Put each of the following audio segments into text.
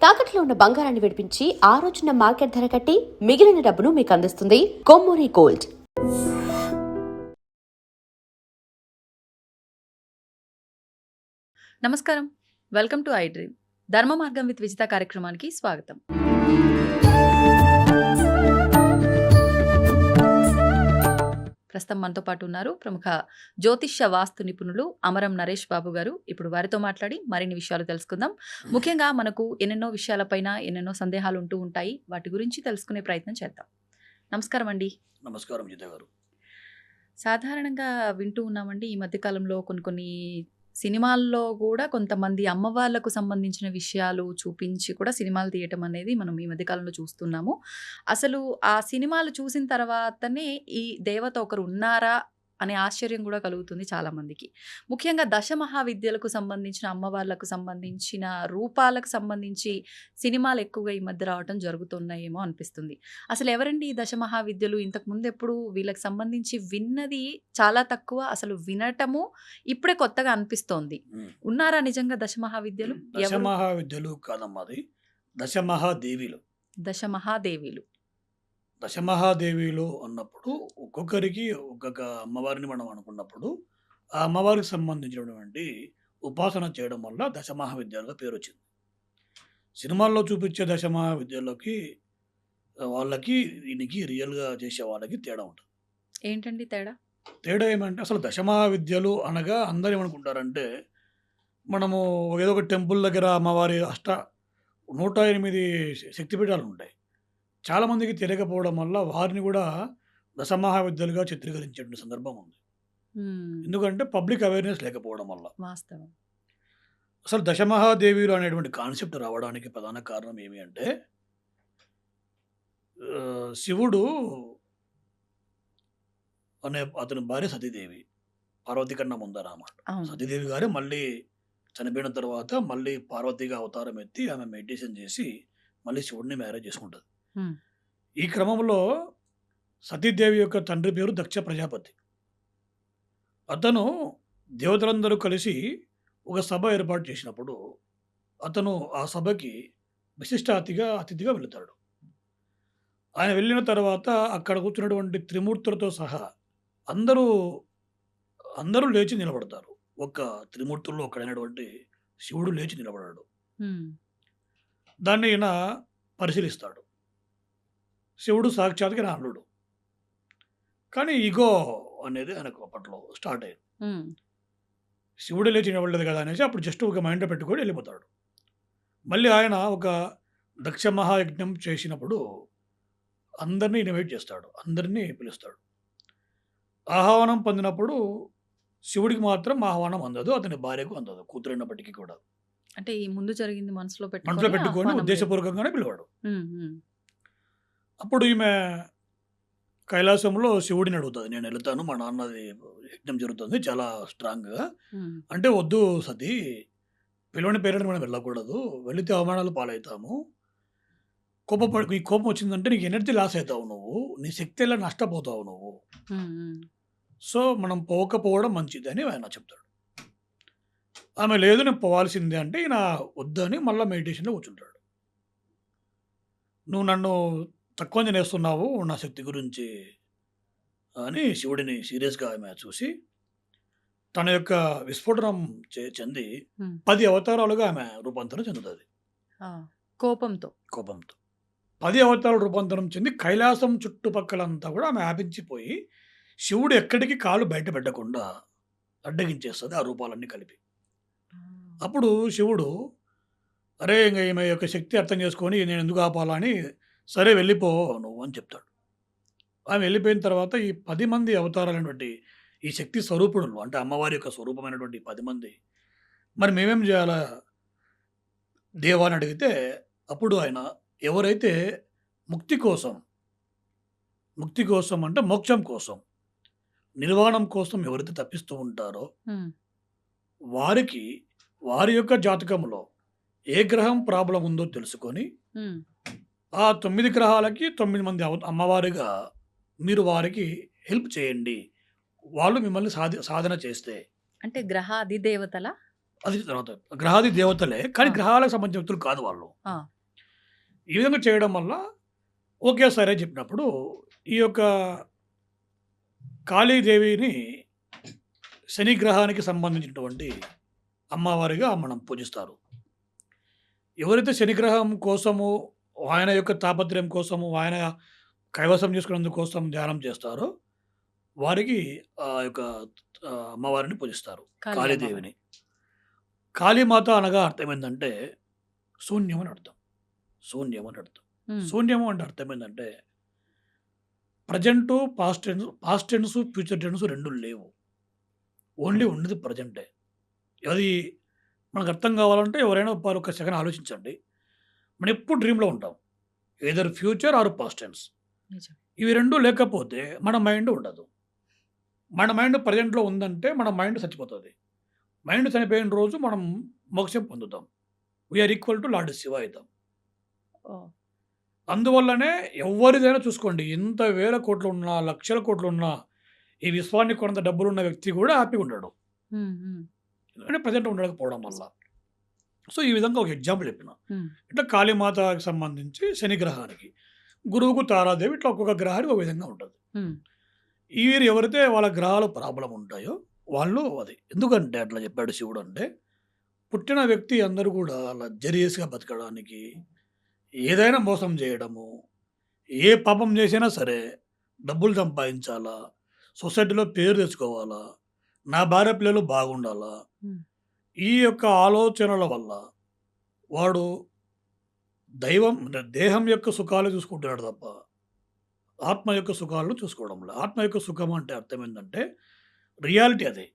తాకట్లో ఉన్న బంగారాన్ని విడిపించి ఆ రోజున మార్కెట్ ధర కట్టి మిగిలిన డబ్బును మీకు అందిస్తుంది కొమ్మూరి గోల్డ్. నమస్కారం, వెల్కమ్ టు ఐ డ్రీమ్. ధర్మ మార్గం విత్ విజిత కార్యక్రమానికి స్వాగతం. ప్రస్తుతం మనతో పాటు ఉన్నారు ప్రముఖ జ్యోతిష్య వాస్తు నిపుణులు అమరం నరేష్ బాబు గారు. ఇప్పుడు వారితో మాట్లాడి మరిన్ని విషయాలు తెలుసుకుందాం. ముఖ్యంగా మనకు ఎన్నెన్నో విషయాలపైన ఎన్నెన్నో సందేహాలు ఉంటూ ఉంటాయి. వాటి గురించి తెలుసుకునే ప్రయత్నం చేద్దాం. నమస్కారం అండి. నమస్కారం జిత గారు. సాధారణంగా వింటూ ఉన్నామండి ఈ మధ్యకాలంలో కొన్ని సినిమాల్లో కూడా కొంతమంది అమ్మవార్లకు సంబంధించిన విషయాలు చూపించి కూడా సినిమాలు తీయటం అనేది మనం ఈ మధ్యకాలంలో చూస్తున్నాము. అసలు ఆ సినిమాలు చూసిన తర్వాతనే ఈ దేవత ఒకరు ఉన్నారా అనే ఆశ్చర్యం కూడా కలుగుతుంది చాలామందికి. ముఖ్యంగా దశమహావిద్యలకు సంబంధించిన అమ్మవార్లకు సంబంధించిన రూపాలకు సంబంధించి సినిమాలు ఎక్కువగా ఈ మధ్య రావటం జరుగుతున్నాయేమో అనిపిస్తుంది. అసలు ఎవరండి ఈ దశమహావిద్యలు? ఇంతకుముందు ఎప్పుడు వీళ్ళకి సంబంధించి విన్నది చాలా తక్కువ, అసలు వినటము ఇప్పుడే కొత్తగా అనిపిస్తోంది. ఉన్నారా నిజంగా దశమహావిద్యలు? దశమహావిద్యలు కాదమ్మా, అది దశమహాదేవిలు. దశమహాదేవిలు. దశమహాదేవిలు అన్నప్పుడు ఒక్కొక్కరికి ఒక్కొక్క అమ్మవారిని మనం అనుకున్నప్పుడు ఆ అమ్మవారికి సంబంధించినటువంటి ఉపాసన చేయడం వల్ల దశమహావిద్యలుగా పేరు వచ్చింది. సినిమాల్లో చూపించే దశమహావిద్యలకి వాళ్ళకి దీనికి రియల్గా చేసే వాళ్ళకి తేడా ఉంటుంది. ఏంటండి తేడా? తేడా ఏమంటే, అసలు దశమహావిద్యలు అనగా అందరూ ఏమనుకుంటారంటే, మనము ఏదో ఒక టెంపుల్ దగ్గర అమ్మవారి 108 శక్తిపీఠాలు ఉంటాయి. చాలామందికి తెలియకపోవడం వల్ల వారిని కూడా దశమహావిద్యలుగా చిత్రీకరించే సందర్భం ఉంది. ఎందుకంటే పబ్లిక్ అవేర్నెస్ లేకపోవడం వల్ల. వాస్తవం. అసలు దశమహాదేవిలు అనేటువంటి కాన్సెప్ట్ రావడానికి ప్రధాన కారణం ఏమి అంటే, శివుడు అనే అతని భార్య సతీదేవి, పార్వతి కన్నా ముందర అన్నమాట. సతీదేవి గారే మళ్ళీ చనిపోయిన తర్వాత మళ్ళీ పార్వతిగా అవతారం ఎత్తి ఆమె మెడిటేషన్ చేసి మళ్ళీ శివుడిని మ్యారేజ్ చేసుకుంటుంది. ఈ క్రమంలో సతీదేవి యొక్క తండ్రి పేరు దక్ష ప్రజాపతి. అతను దేవతలందరూ కలిసి ఒక సభ ఏర్పాటు చేసినప్పుడు అతను ఆ సభకి విశిష్ట అతిథిగా వెళుతాడు. ఆయన వెళ్ళిన తర్వాత అక్కడ కూర్చున్నటువంటి త్రిమూర్తులతో సహా అందరూ లేచి నిలబడతారు. ఒక్క త్రిమూర్తుల్లో ఒకడైనటువంటి శివుడు లేచి నిలబడాడు. దాన్ని ఈయన పరిశీలిస్తాడు. శివుడు సాక్షాత్గా నా అల్లుడు, కానీ ఈగో అనేది ఆయనకు అప్పట్లో స్టార్ట్ అయ్యింది. శివుడు లేచి నిలబడలేదు కదా అనేసి అప్పుడు జస్ట్ ఒక మైండ్లో పెట్టుకొని వెళ్ళిపోతాడు. మళ్ళీ ఆయన ఒక దక్ష మహాయజ్ఞం చేసినప్పుడు అందరినీ ఇన్వైట్ చేస్తాడు, అందరినీ పిలుస్తాడు. ఆహ్వానం పొందినప్పుడు శివుడికి మాత్రం ఆహ్వానం అందదు, అతని భార్యకు అందదు, కూతురైనప్పటికీ కూడా. అంటే ఈ ముందు జరిగింది మనసులో పెట్టుకొని ఉద్దేశపూర్వకంగానే పిలవాడు. అప్పుడు ఈమె కైలాసంలో శివుడిని అడుగుతుంది, నేను వెళ్తాను, మా నాన్నది యజ్ఞం జరుగుతుంది చాలా స్ట్రాంగ్గా. అంటే వద్దు సతీ, పిలవని పేరెంట్ మనం వెళ్ళకూడదు, వెళితే అవమానాలు పాలవుతాము, ఈ కోపం వచ్చిందంటే నీకు ఎనర్జీ లాస్ అవుతావు, నువ్వు నీ శక్తి ఎలా నష్టపోతావు నువ్వు, సో మనం పోకపోవడం మంచిది అని ఆయన చెప్తాడు. ఆమె లేదు నేను పోవాల్సిందే అంటే ఈయన వద్దని మళ్ళీ మెడిటేషన్లో కూర్చుంటాడు. నువ్వు నన్ను తక్కువ చేస్తున్నావు నా శక్తి గురించి అని శివుడిని సీరియస్గా ఆమె చూసి తన యొక్క విస్ఫోటనం చెంది 10 అవతారాలుగా ఆమె రూపాంతరం చెందుతుంది. కోపంతో 10 అవతారాలు రూపాంతరం చెంది కైలాసం చుట్టుపక్కలంతా కూడా ఆమె వ్యాపించిపోయి శివుడు ఎక్కడికి కాలు బయట పెట్టకుండా అడ్డగించేస్తుంది ఆ రూపాలన్నీ కలిపి. అప్పుడు శివుడు, అరే ఇంకా ఈమె యొక్క శక్తి అర్థం చేసుకొని నేను ఎందుకు ఆపాలని, సరే వెళ్ళిపో నువ్వు అని చెప్తాడు. ఆమె వెళ్ళిపోయిన తర్వాత ఈ 10 మంది అవతారాలైనటువంటి ఈ శక్తి స్వరూపుడులు, అంటే అమ్మవారి యొక్క స్వరూపమైనటువంటి 10 మంది, మరి మేమేం చేయాలా దేవా అని అడిగితే, అప్పుడు ఆయన ఎవరైతే ముక్తి కోసం అంటే మోక్షం కోసం, నిర్వాణం కోసం ఎవరైతే తప్పిస్తూ ఉంటారో వారికి వారి యొక్క జాతకంలో ఏ గ్రహం ప్రాబ్లం ఉందో తెలుసుకొని ఆ 9 గ్రహాలకి 9 మంది అమ్మవారిగా మీరు వారికి హెల్ప్ చేయండి, వాళ్ళు మిమ్మల్ని సాధన చేస్తే. అంటే గ్రహ అధిదేవతల అది తర్వాత గ్రహాది దేవతలే. కానీ ఆ! గ్రహాలకు సంబంధించిన వ్యక్తులు కాదు వాళ్ళు. ఆ! ఈ విధంగా చేయడం వల్ల ఓకే. సరే చెప్పినప్పుడు ఈ యొక్క కాళీదేవిని శని గ్రహానికి సంబంధించినటువంటి అమ్మవారిగా మనం పూజిస్తారు. ఎవరైతే శనిగ్రహం కోసము, ఆయన యొక్క తాపత్రయం కోసము, ఆయన కైవసం చేసుకునేందుకు కోసం ధ్యానం చేస్తారో, వారికి ఆ యొక్క అమ్మవారిని పూజిస్తారు. కాళీ అమ్మవారు. కాళీదేవిని. కాళీమాత అనగా అర్థం ఏందంటే, శూన్యం అని అర్థం. శూన్యం అని అర్థం. హ్మ్. శూన్యము అంటే అర్థం ఏందంటే, present, past tense, future tense 2 లేవు. ఓన్లీ ఉన్నది ప్రెజెంటే. అది మనకు అర్థం కావాలంటే ఎవరైనా ఒక సెకన్ ఆలోచించండి. మనం ఎప్పుడు డ్రీమ్‌లో ఉంటాం. Either future or past tense. నిజం. ఇవి 2 లేకపోతే మన మైండ్ ఉండదు. మన మైండ్ ప్రెజెంట్‌లో ఉందంటే మన మైండ్ చచ్చిపోతది. మైండ్ చనిపోయిన రోజు మనం మోక్షం పొందుతాం. We are equal to Lord Shiva అయితాం. ఓహ్! అందువల్లనే ఎవరిదైనా చూసుకోండి. ఎంత వేల కోట్లున్నా, లక్షల కోట్లున్నా, ఈ విశ్వాన్ని కొనంత డబ్బులున్న వ్యక్తి కూడా హ్యాపీగా ఉండడు. హ్మ్. హ్మ్. ఎందుకంటే ప్రెజెంట్ ఉండకపోవడం వల్ల. సో, ఈ విధంగా ఒక ఎగ్జాంపుల్ చెప్పిన. హ్మ్. ఇట్లా కాళీమాతకి సంబంధించి శని గ్రహానికి, గురువుకు తారాదేవి ఇట్లా ఒక్కొక్క గ్రహానికి ఒక విధంగా ఉంటది. హ్మ్. వీరు ఎవరైతే వాళ్ళ గ్రహాలు ప్రాబ్లమ్ ఉంటాయో వాళ్ళు అది. ఎందుకంటే అట్లా చెప్పాడు శివుడు అంటే, పుట్టిన వ్యక్తి అందరూ కూడా లగ్జరియస్‌గా బతకడానికి, ఏదైనా మోసం చేయడము, ఏ పాపం చేసినా సరే డబ్బులు సంపాదించాలా, సొసైటీలో పేరు తెచ్చుకోవాలా, నా భార్య పిల్లలు బాగుండాలా, హ్మ్. ఈ యొక్క ఆలోచనల వల్ల వాడు దైవం అంటే దేహం యొక్క సుఖాలు చూసుకుంటున్నాడు తప్ప, ఆత్మ యొక్క సుఖాలను చూసుకోవడంలే. ఆత్మ యొక్క సుఖం అంటే అర్థం ఏందంటే, రియాలిటీ అదే.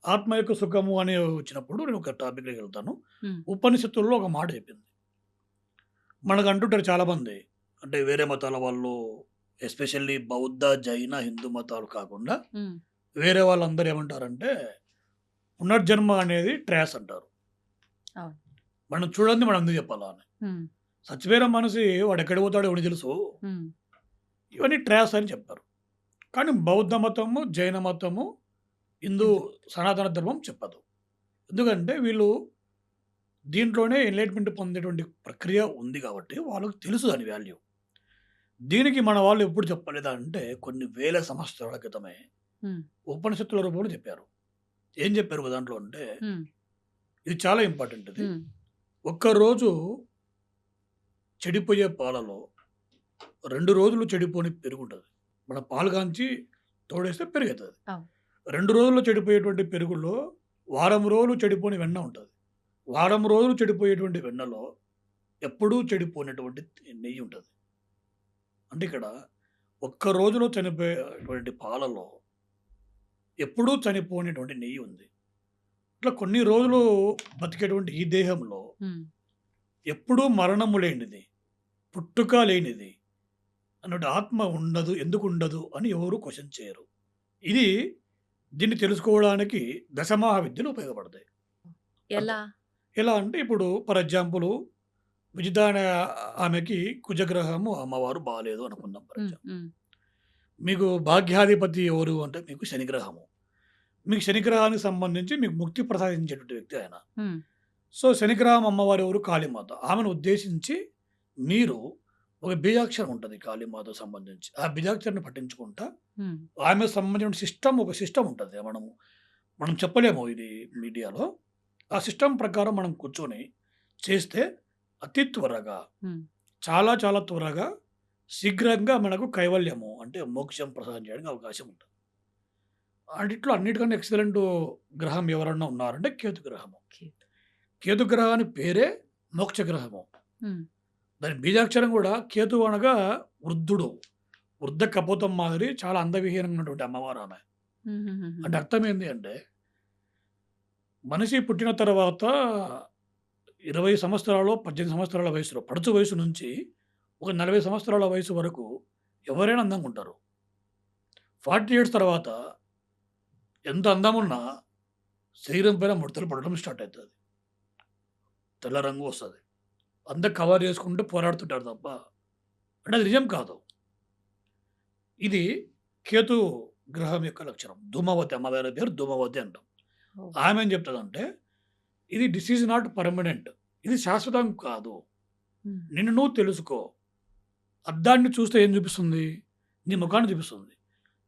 ఆత్మ యొక్క సుఖము అని వచ్చినప్పుడు నేను ఒక టాపిక్‌లోకి వెళ్తాను. హ్మ్. ఉపనిషత్తుల్లో ఒక మాట చెప్పింది. మనకు అంటుంటారు చాలామంది. అంటే వేరే మతాల వాళ్ళు ఎస్పెషల్లీ బౌద్ధ, జైన, హిందూ మతాలు కాకుండా హ్మ్. వేరే వాళ్ళందరూ ఏమంటారంటే, పునర్జన్మ అనేది ట్రాష్ అంటారు. అవును. మనం చూడంది మనం ఎందుకు చెప్పాలా అని. హ్మ్. చచ్చిపోయిన మనిషి వాడు ఎక్కడికి పోతాడో ఎవడికి తెలుసు. హ్మ్. ఇవన్నీ ట్రాష్ అని చెప్పారు. కానీ బౌద్ధ మతము, జైన మతము, హిందూ హిందూ. సనాతన ధర్మం చెప్పదు. ఎందుకంటే వీళ్ళు దీంట్లోనే ఎన్‌లైట్‌మెంట్ పొందేటువంటి ప్రక్రియ ఉంది కాబట్టి వాళ్ళకి తెలుసు దాని వాల్యూ. దీనికి మన వాళ్ళు ఎప్పుడు చెప్పలేదా అంటే కొన్ని వేల సంవత్సరాల క్రితమే హ్మ్. ఉపనిషత్తుల రూపంలో చెప్పారు. ఏం చెప్పారు ఒక దాంట్లో అంటే, హ్మ్. ఇది చాలా ఇంపార్టెంట్ ఇది. హ్మ్. ఒక్కరోజు చెడిపోయే పాలలో 2 రోజులు చెడిపోని పెరుగుంటది. మన పాలు కాంచి తోడేస్తే పెరుగైతది. అవును. 2 రోజుల్లో చెడిపోయేటువంటి పెరుగులో వారం రోజులు చెడిపోని వెన్న ఉంటది. వారం రోజులు చెడిపోయేటువంటి వెన్నలో ఎప్పుడూ చెడిపోయినటువంటి నెయ్యి ఉంటది. అంటే ఇక్కడ ఒక్క రోజులో చనిపోయేటువంటి పాలలో ఎప్పుడూ చనిపోయినటువంటి నెయ్యి ఉంది. ఇట్లా కొన్ని రోజులు బతికేటువంటి ఈ దేహంలో హ్మ్. ఎప్పుడూ మరణము లేనిది, పుట్టుక లేనిది అన్నట్టు ఆత్మ ఉండదు. ఎందుకుండదు అని ఎవరు క్వెషన్ చేయరు. ఇది దీన్ని తెలుసుకోవడానికి దశమహావిద్యలు ఉపయోగపడతాయి. అర్థ ఎలా? ఎలా అంటే ఇప్పుడు ఫర్ ఎగ్జాంపుల్ విజిత అనే ఆమెకి కుజగ్రహము అమ్మవారు బాలేదు అనుకుందాం ఫర్ హ్మ్. ఎగ్జాంపుల్. హ్మ్. మీకు భాగ్యాధిపతి ఎవరు అంటే మీకు శనిగ్రహము. మీకు శనిగ్రహానికి సంబంధించి మీకు ముక్తి ప్రసాదించేటువంటి వ్యక్తి ఆయన. హ్మ్. సో, శనిగ్రహం అమ్మవారు ఎవరు? కాళీమాత. ఆమెను ఉద్దేశించి మీరు ఒక బీజాక్షరం ఉంటది కాళీమాతకు సంబంధించి. ఆ బీజాక్షరాన్ని పఠించుకుంటా హ్మ్. ఆమెకు సంబంధించిన ఒక సిస్టమ్ ఉంటది. మనం చెప్పలేము ఇది మీడియాలో. ఆ సిస్టమ్ ప్రకారం మనం కూర్చొని చేస్తే అతి త్వరగా, హ్మ్. చాలా చాలా త్వరగా, శీఘ్రంగా మనకు కైవల్యము అంటే మోక్షం ప్రసాదం చేయడానికి అవకాశం ఉంటది. అన్నిట్లో అన్నిటికన్నా ఎక్సలెంట్ గ్రహం ఎవరన్నా ఉన్నారంటే కేతు గ్రహము. ఓకే. కేతు గ్రహానికి పేరే మోక్ష గ్రహము. హ్మ్. దాని బీజాక్షరం కూడా కేతు అనగా వృద్ధుడు. వృద్ధ కపోతం మాదిరి చాలా అందవిహీనంగా ఉన్నటువంటి అమ్మవారు ఆమె. హుహుహుహు. అంటే అర్థం ఏంది అంటే, మనిషి పుట్టిన తర్వాత 20 సంవత్సరాలో, 18 సంవత్సరాల వయసులో పడుచు వయసు నుంచి ఒక 40 సంవత్సరాల వయసు వరకు ఎవరైనా అందంగా ఉంటారు. 40 ఇయర్స్ తర్వాత ఎంత అందమున్నా శరీరం పైన ముడతలు పడడం స్టార్ట్ అయితది. తెల్ల రంగు వస్తది. అంతా కవర్ చేసుకుంటూ పోరాడుతుంటారు తప్ప అంటే అది నిజం కాదు. ఇది కేతు గ్రహం యొక్క లక్షణం. ధూమవతి అమ్మవారి పేరు ధూమవతి అంటాం. ఓహ్! ఆమె ఏం చెప్తదంటే, ఇది దిస్ ఈజ్ నాట్ పర్మనెంట్. ఇది శాశ్వతం కాదు. హ్మ్. నిన్ను నువ్వు తెలుసుకో. అద్దాన్ని చూస్తే ఏం చూపిస్తుంది? నీ ముఖాన్ని చూపిస్తుంది.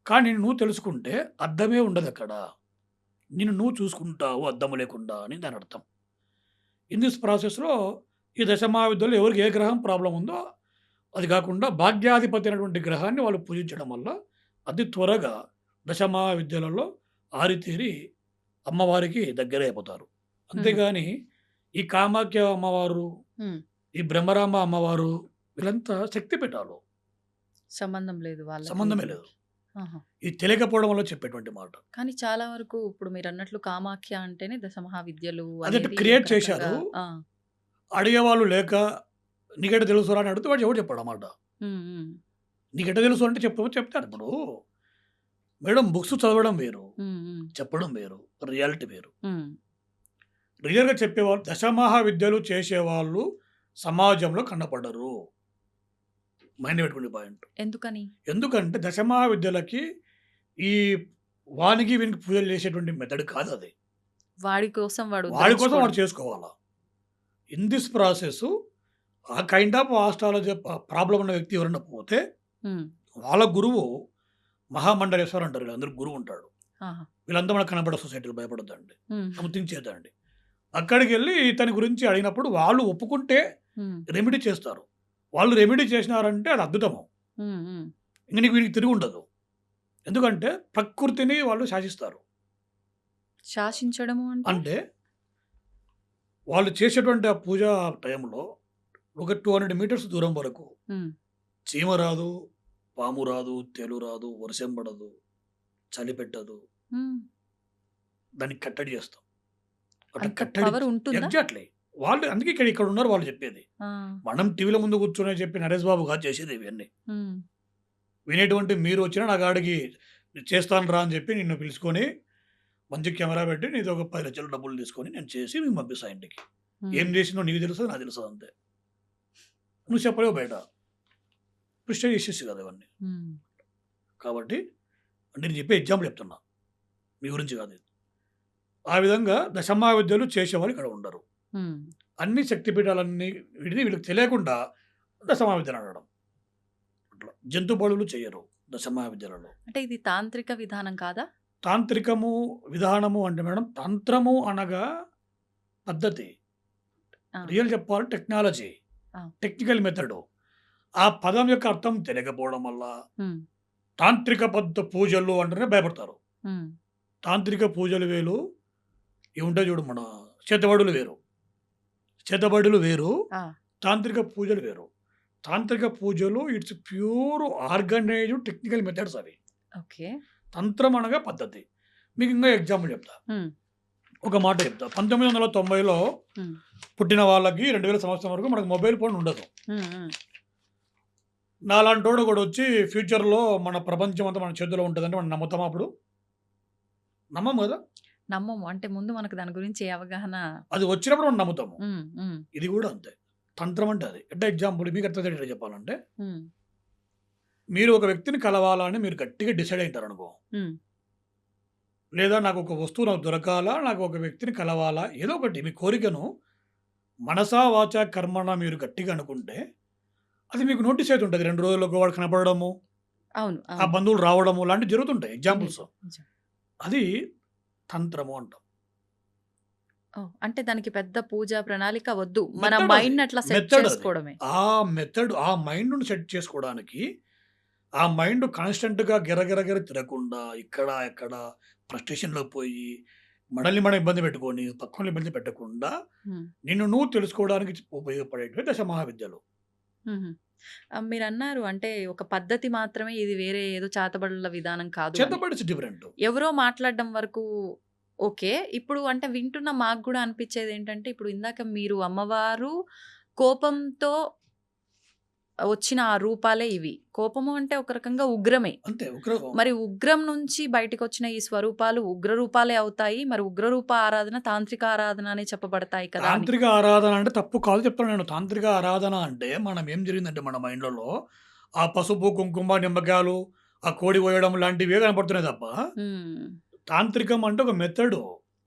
కానీ నిన్ను నువ్వు తెలుసుకుంటే అద్దమే ఉండదక్కడ. నిన్ను నువ్వు చూసుకుంటావు అద్దం లేకుండా అని దాని అర్థం. ఇన్ దిస్ ప్రాసెస్‌లో ఈ దశమహావిద్యలో ఎవరికి ఏ గ్రహం ప్రాబ్లమ్ ఉందో అది కాకుండా భాగ్యాధిపతి అయినటువంటి గ్రహాన్ని వాళ్ళు పూజించడం వల్ల అతి త్వరగా దశమహావిద్యలలో ఆరితేరి అమ్మవారికి దగ్గరైపోతారు. హుహు. అంతేగాని ఈ కామాఖ్య అమ్మవారు, హ్మ్. ఈ బ్రహ్మరాంబ అమ్మవారు వీళ్ళంతా శక్తిపీఠాలు. సంబంధం లేదు వాళ్ళకి సంబంధమే వీళ్ళకి. లేదు. ఆహా! ఇది తెలియకపోవడం వల్ల చెప్పేటువంటి మాట. కానీ చాలా వరకు ఇప్పుడు మీరన్నట్లు కామాఖ్య అంటేనే దశమహావిద్యలు అదట అనేది క్రియేట్ ఒక రకంగా చేశారు. ఆ! అడిగేవాళ్ళు లేక నీకెట్ట తెలుసురా అని అడిగితే వాడు ఎవడు చెప్పాడన్నమాట. హ్మ్. హ్మ్. నీకెట్ట తెలుసు అంటే చెప్తాడు. ఇప్పుడు మేడం బుక్స్ చదవడం వేరు. హ్మ్. హ్మ్. చెప్పడం వేరు. రియాలిటీ వేరు. హ్మ్. రియల్‌గా చెప్పేవాళ్ళు దశమహావిద్యలు చేసేవాళ్ళు సమాజంలో కనపడరు. మైండ్‌లో పెట్టుకునే పాయింట్. ఎందుకని? ఎందుకంటే దశమహావిద్యలకి ఈ వానికి వీనికి పూజలు చేసేటువంటి మెథడ్ కాదది. వాడి కోసం వాడు వాడి కోసం ఉద్ధరించుకోవడం. వాడు చేసుకోవాలా. ఇన్ దిస్ ప్రాసెస్ ఆ కైండ్ ఆఫ్ ఆస్ట్రాలజీ ప్రాబ్లమ్ ఉన్న వ్యక్తి ఎవరైనా పోతే హ్మ్. వాళ్ళ గురువు మహామండలేశ్వర్ అంటారు. వీళ్ళందరూ గురువు ఉంటాడు. ఆహా! వీళ్ళంతా మనకు కనపడదు సొసైటీలో భయపడొద్దండి. హ్మ్. సంథింగ్ చేద్దండి. అక్కడికెళ్ళి ఇతని గురించి అడిగినప్పుడు వాళ్ళు ఒప్పుకుంటే హ్మ్. రెమెడీ చేస్తారు. వాళ్ళు రెమెడీ చేసినారంటే అది అద్భుతము. హ్మ్. హ్మ్. ఇంక నీకు వీనికి తిరుగుండదు. ఎందుకంటే ప్రకృతిని వాళ్ళు శాసిస్తారు. శాసించడము అంటే? అంటే వాళ్ళు చేసేటువంటి ఆ పూజా టైంలో ఒక 200 మీటర్స్ దూరం వరకు హ్మ్. చీమ రాదు, పాము రాదు, తేలు రాదు, వర్షం పడదు, చలి పెట్టదు. హ్మ్. దాన్ని కట్టడి చేస్తాం. అట్లా అంత కట్టడి పవర్ ఉంటుందా? ఎగ్జాక్ట్‌లీ. వాళ్ళు అందుకే ఇక్కడ ఉన్నారు వాళ్ళు చెప్పేది. ఆ! మనం టీవీల ముందు కూర్చొని చెప్పి నరేష్ బాబు కాదు చేసేది ఇవన్నీ. హ్మ్. వినేటువంటి మీరు వచ్చినా నా కాడికి చేస్తాను రా అని చెప్పి నిన్ను పిలుచుకొని మంచి కెమెరా పెట్టి నీతో ఒక 10,00,000 డబ్బులు తీసుకొని నేను చేసి మీకు పంపిస్తా ఇంటికి. ఏం హ్మ్. చేసినో నీకు తెలుస్తది, నాకు తెలుస్తది అంతే. నువ్వు చెప్పలేవు బయట. ప్రిస్టేజ్ ఇష్యూస్ కదా ఇవన్నీ. హ్మ్. కాబట్టి అంటే నేను చెప్పే ఎగ్జాంపుల్ చెప్తున్నా. మీ గురించి కాదు ఇది. ఆ విధంగా దశమహావిద్యలు చేసేవాళ్ళు ఇక్కడ ఉండరు. హ్మ్. అన్ని శక్తిపీఠాలన్నీ వీళ్ళకి తెలియకుండా దశమహావిద్యలు అనడం. అట్లా జంతు బలులు చేయరు దశమహావిద్యలలో. అంటే ఇది తాంత్రిక విధానం కాదా? తాంత్రికము విధానము అంటే మేడం తంత్రము అనగా పద్ధతి. ఆ! రియల్ చెప్పాలంటే టెక్నాలజీ. ఆ! Technical method. ఆ పదం యొక్క అర్థం తెలియకపోవడం వల్ల హ్మ్. తాంత్రిక పూజలు అంటేనే భయపడతారు. హ్మ్. తాంత్రిక పూజలు వేరు. ఇవి ఉంటాయి చూడు మన చేతబడులు వేరు. చేతబడులు వేరు. ఆ! తాంత్రిక పూజలు వేరు. తాంత్రిక పూజలు it's pure organised technical methods అవి. ఓకే. తంత్రం అనగా పద్ధతి. మీకు ఇంకా ఎగ్జాంపుల్ చెప్తా. హ్మ్. ఒక మాట చెప్తా. 1990లో హ్మ్. పుట్టిన వాళ్ళకి 2000 సంవత్సరం వరకు మనకు మొబైల్ ఫోన్ ఉండదు. హ్మ్. హ్మ్. నాలాంటోడు ఒకడొచ్చి ఫ్యూచర్‌లో మన ప్రపంచం అంతా మన చేతిలో ఉంటదంటే మనం నమ్ముతామా అప్పుడు? నమ్మం గదా! నమ్మము. అంటే ముందు మనకు దాని గురించి ఏ అవగాహన అది వచ్చినప్పుడు మనం నమ్ముతాము. హ్మ్. హ్మ్. ఇది గూడా అంతే. తంత్రం అంటే అది. అంటే ఎగ్జాంపుల్ మీకు అర్థమయ్యేటట్టు చెప్పాలంటే, హ్మ్. మీరు ఒక వ్యక్తిని కలవాలని మీరు గట్టిగా డిసైడ్ అయింటారనుకో. హ్మ్. లేదా నాకు ఒక వస్తువు నాకు దొరకాలా, నాకు ఒక వ్యక్తిని కలవాలా, ఏదో ఒకటి మీ కోరికను మనసా, వాచా, కర్మణ మీరు గట్టిగా అనుకుంటే, అది మీకు నోటీస్ అయితుంటది. 2 రోజులకు వాడు కనపడడము, అవును. ఆ అవును. బంధువులు రావడము లాంటివి జరుగుతుంటాయి ఎగ్జాంపుల్స్. నిజం. నిజం. అది తంత్రము అంటాం. ఓహ్! అంటే దానికి పెద్ద పూజా ప్రణాళిక వద్దు. మన మెథడ్ అది. మైండ్‌ని అట్లా సెట్ మెథడ్ అది. చేసుకోవడమే. ఆ మెథడ్ ఆ మైండ్‌ని సెట్ చేసుకోవడానికి, ఆ మైండ్ కాన్స్టెంట్‌గా గిరగిర తిరగకుండా ఇక్కడ, ఎక్కడ ఫ్రస్ట్రేషన్‌లోకి పోయి, మనల్ని మనం ఇబ్బంది పెట్టుకొని, పక్కోళ్ళని ఇబ్బంది పెట్టకుండా, హ్మ్. నిన్ను నువ్వు తెలుసుకోవడానికి ఉపయోగపడేటివే దశమహావిద్యలు. హుహు. మీరన్నారు అంటే ఒక పద్ధతి మాత్రమే ఇది వేరే ఏదో చాతబడుల విధానం కాదు అని. చేతబడి ఇట్స్ డిఫరెంట్. ఎవరో మాట్లాడడం వరకు ఓకే. ఇప్పుడు అంటే వింటున్న మాకు గూడా అనిపిచ్చేదేంటంటే, ఇప్పుడు ఇందాక మీరు అమ్మవారు కోపంతో వచ్చిన ఆ రూపాలే ఇవి. కోపము అంటే ఒక రకంగా ఉగ్రమే. అంతే మరి ఉగ్రం నుంచి బయటికొచ్చిన ఈ స్వరూపాలు ఉగ్ర రూపాలే అవుతాయి. మరి ఉగ్రరూప ఆరాధన, తాంత్రిక ఆరాధన అనే చెప్పబడతాయి కదా! అని. తాంత్రిక ఆరాధన అంటే తప్పు కాదు చెప్తాను నేను. తాంత్రిక ఆరాధన అంటే మనం ఏం జరిగిందంటే మన మైండ్‌లలో ఆ పసుపు, కుంకుమ, నిమ్మకాయలు, ఆ కోడి కోయడం లాంటివే కనపడుతున్నాయి తప్ప, హ్మ్. తాంత్రికం అంటే ఒక మెథడు.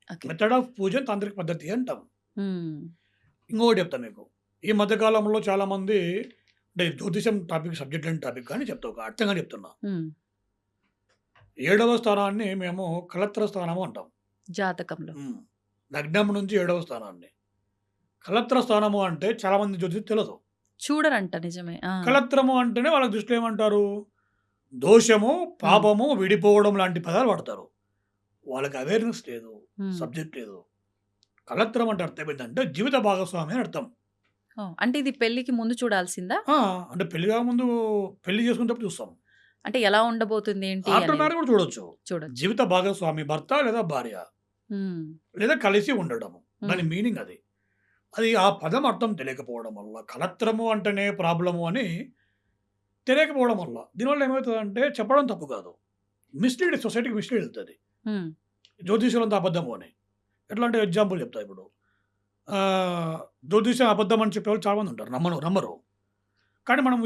ఓకే. మెథడ్ ఆఫ్ పూజ తాంత్రిక పద్ధతి అంటాం. హ్మ్. ఇంకొకటి చెప్తా మీకు. ఈ మధ్య కాలంలో చాలామంది అంటే జ్యోతిషం టాపిక్ సబ్జెక్ట్ లేని టాపిక్ కానీ చెప్తా ఒక అర్థంగా చెప్తున్నా. హ్మ్. 7వ స్థానాన్ని మేము కలత్ర స్థానము అంటాం. జాతకంలో. హ్మ్. లగ్నం నుంచి 7వ స్థానాన్ని. కలత్ర స్థానము అంటే చాలామంది జ్యోతిషం తెలదు. చూడరంట నిజమే. ఆ! కలత్రము అంటేనే వాళ్ళ దృష్టిలో ఏమంటారు? దోషము, హ్మ్. పాపము, విడిపోవడం లాంటి పదాలు వాడతారు. వాళ్ళకి అవేర్‌నెస్ లేదు. హ్మ్. సబ్జెక్ట్ లేదు. కలత్రం అంటే అర్థం ఏంటంటే జీవిత భాగస్వామి అని అర్థం. ఓహ్! అంటే ఇది పెళ్ళికి ముందు చూడాల్సిందా? ఆ! అంటే పెళ్లి కాకముందు పెళ్లి చేసుకునేటప్పుడు చూస్తాం. అంటే ఎలా ఉండబోతుంది ఏంటి ఆఫ్టర్ అనేది మ్యారేజ్ కూడా చూడొచ్చు. చూడొచ్చు. జీవిత భాగస్వామి భర్త లేదా భార్య. హ్మ్. లేదా కలిసి ఉండడము. దాని హ్మ్. మీనింగ్ అది. అది ఆ పదం అర్థం తెలియకపోవడం వల్ల కలత్రము అంటేనే ప్రాబ్లము అని తెలియకపోవడం వల్ల. దీనివల్ల ఏమవుతదంటే చెప్పడం తప్పు కాదు. మిస్‌లీడ్ సొసైటీకి మిస్‌లీడ్ ఎళ్తది. హ్మ్. జ్యోతిష్యులంతా అబద్ధము అని. ఎట్లా అంటే ఎగ్జాంపుల్ చెప్తా ఇప్పుడు. జ్యోతిష్యం అబద్ధం అని చెప్పేవాళ్ళు చాలా మంది ఉంటారు. నమ్మరు. కానీ మనం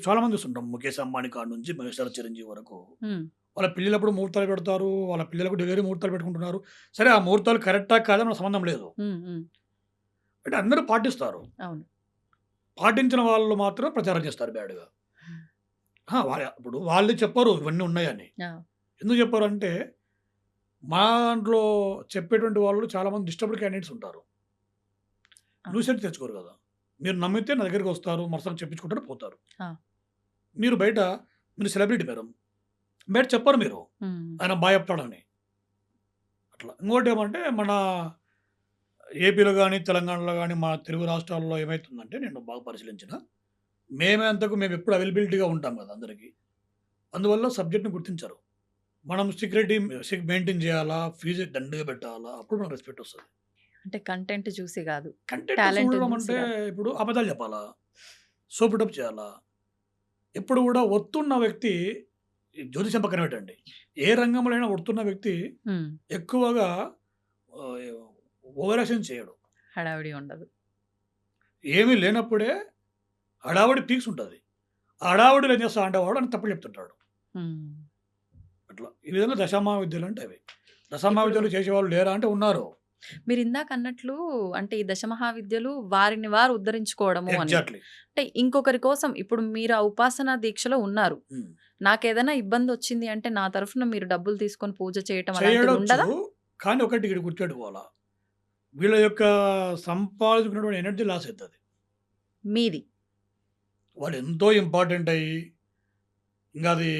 చాలా మంది చూస్తుంటాం. ముఖేష్ అంబానీ కాడ నుంచి మెగాస్టార్ చిరంజీవి వరకు. హ్మ్. వాళ్ళ పెళ్ళిళ్ళప్పుడు ముహూర్తాలు పెడతారు. వాళ్ళ పిల్లలకు డెలివరీ ముహూర్తాలు పెట్టుకుంటున్నారు. సరే ఆ ముహూర్తాలు కరెక్టా కాదా మనకు సంబంధం లేదు. హ్మ్. హ్మ్. అంటే అందరూ పాటిస్తారు. అవును. పాటించిన వాళ్ళు మాత్రం ప్రచారం చేస్తారు బ్యాడ్‌గా. హ్మ్. ఇప్పుడు వాళ్ళే చెప్పరు ఇవన్నీ ఉన్నాయని. ఆ! ఎందుకు చెప్పరంటే, మా దాంట్లో చెప్పేటువంటి వాళ్ళు చాలామంది డిస్టర్బ్డ్ క్యాండిడేట్స్ ఉంటారు. ఆ! లూసెంట్ తెచ్చుకోరు కదా! మీరు నమ్మితే నా దగ్గరికొస్తారు. మరుసటి చెప్పించుకుంటారు పోతారు. ఆ! మీరు బయట మీరు సెలబ్రిటీ మీరు. బయట చెప్పరు మీరు. హ్మ్. ఆయన బా చెప్తాడని. అట్లా. ఇంకోటేమంటే మన ఏపీలో గాని, తెలంగాణలో గాని, మా తెలుగు రాష్ట్రాల్లో ఏమైతుందంటే నేను బాగా పరిశీలించిన, మేమెప్పుడు అవైలబిలిటీగా ఉంటాం కదా అందరికి. అందువల్ల సబ్జెక్ట్‌ని గుర్తించరు. మనం మెయింటైన్ చేయాలా, ఫీజు దండిగా పెట్టాలా, అప్పుడు మనకు రెస్పెక్ట్ వస్తది. అంటే కంటెంట్ చూసి గాదు. కంటెంట్ టాలెంట్‌ని చూడడం చూసి అంటే గాదు. ఇప్పుడు అబద్ధాలు చెప్పాలా, సోప్ చేయాలా, ఎప్పుడు కూడా ఒత్తున్న వ్యక్తి ఈ జ్యోతిషం పక్కన పెట్టండి. ఏ రంగంలో అయినా ఒత్తున్న వ్యక్తి హ్మ్. ఎక్కువగా ఆహ్, ఓవర్ యాక్షన్ చేయడు. హడావిడి ఉండదు. ఏమీ లేనప్పుడే హడావుడి పీక్స్ ఉంటది. ఆ హడావుడిలో ఏం చేస్తాడంటే వాడు అన్ని తప్పులు చెప్తుంటాడు. హ్మ్. అట్లా. ఈ విధంగా దశామహావిద్యలు అంటే అవి. ఇప్పుడు దశామహావిద్యలు చేసేవాళ్ళు లేరా అంటే ఉన్నారు. మీరిందాకన్నట్లు అంటే ఈ దశమహావిద్యలు వారిని వారు ఉద్ధరించుకోవడము అని. ఎగ్జాక్ట్‌లీ. అంటే ఇంకొకరి కోసం ఇప్పుడు మీరు ఆ ఉపాసనా దీక్షలో ఉన్నారు. హ్మ్. నాకేదైనా ఇబ్బందొచ్చింది అంటే నా తరఫున మీరు డబ్బులు తీసుకొని పూజ చేయటం అలాంటిది చేయడొచ్చు. ఉండదా? కానీ ఒకటి ఇక్కడ గుర్తుపెట్టుకోవాలా. వీళ్ళ యొక్క సంపాదించుకున్నటువంటి ఎనర్జీ లాస్ అయితది. మీది. వాళ్ళు ఎంతో ఇంపార్టెంట్ అయ్యి, ఇంగ అది